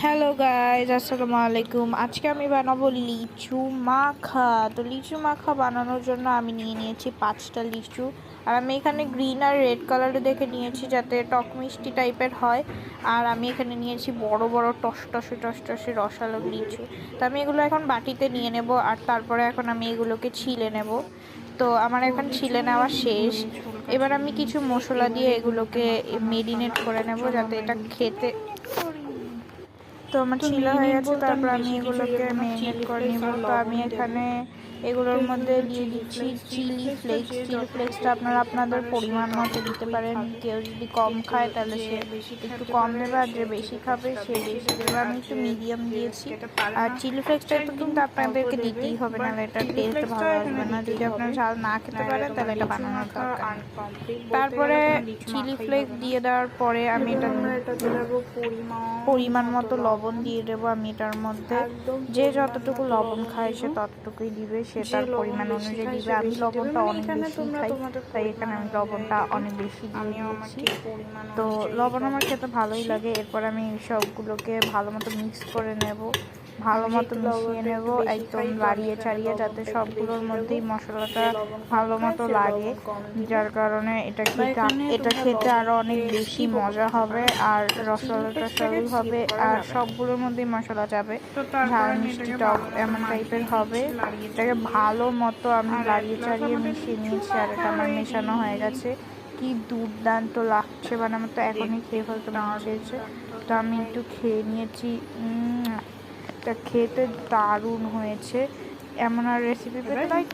Hello guys, আসসালামু আলাইকুম। আজকে আমি বানাবো লিচু মাখা। তো লিচু মাখা বানানোর জন্য আমি নিয়ে নিয়েছি 5টা লিচু। আর আমি এখানে গ্রিন আর রেড কালারে দেখে নিয়েছি যাতে টক মিষ্টি টাইপের হয়। আর আমি এখানে নিয়েছি বড় বড় টসটসে রসালো লিচু। তো আমি এগুলো এখন বাটিতে নিয়ে নেব আর তারপরে এখন আমি এগুলোকে ছিলে নেব। তো আমার এখন ছিলে নেওয়া শেষ। এবার আমি কিছু মশলা দিয়ে এগুলোকে মেরিনেট করে নেব যাতে এটা খেতে। তো আমার ছিলা হয়ে গেছে, তারপর আমি এগুলোকে ম্যারিনেট করে নিব। তো আমি এখানে এগুলোর মধ্যে দিয়ে দিচ্ছি চিলি ফ্লেক্স। চিলি ফ্লেক্সটা আপনারা আপনাদের পরিমাণ মতো দিতে পারেন। কেউ যদি কম খায় তাহলে সে একটু কম দেবে, আর যে বেশি খাবে সে বেশি দেবে। আমি একটু মিডিয়াম দিয়েছি। আর চিলি ফ্লেক্সটা তো কিন্তু আপনাদেরকে দিতেই হবে, নাহলে এটা টেস্ট ভালো আসবে না। যদি আপনারা ঝাল না খেতে পারেন তাহলে এটা বানানোর দরকার নেই। তারপরে চিলি ফ্লেক্স দিয়ে দেওয়ার পরে আমি এটা পরিমাণ মতো লবণ দিয়ে দেবো। আমি এটার মধ্যে যে যতটুকু লবণ খায় সে ততটুকুই দিবে, সে তার পরিমাণ অনুযায়ী দিবে। আমি লবণটা অনেক বেশি খাই, তাই এখানে আমি লবণটা অনেক বেশি দিয়ে দিচ্ছি। তো লবণ আমার খেতে ভালোই লাগে। এরপর আমি সবগুলোকে ভালো মতো মিক্স করে নেব, ভালো মতো মিশিয়ে নেব, একদম লাড়িয়ে চাড়িয়ে, যাতে সবগুলোর মধ্যেই মশলাটা ভালো মতো লাগে। যার কারণে এটা খেতে আরও অনেক বেশি মজা হবে, আর রসালোটা সরু হবে, আর সবগুলোর মধ্যেই মশলা যাবে। ঝাল মিষ্টি টক এমন টাইপের হবে। এটাকে ভালো মতো আমি লাড়িয়ে চাড়িয়ে মিশিয়ে নিয়েছি, আর এটা আমার মেশানো হয়ে গেছে। কি দুর্দান্ত লাগছে, মানে আমার তো এখনই খেয়ে ফেলতে মনে চেয়েছে। তো আমি একটু খেয়ে নিয়েছি। তা খেতে দারুণ হয়েছে। এমন আর রেসিপি পেতে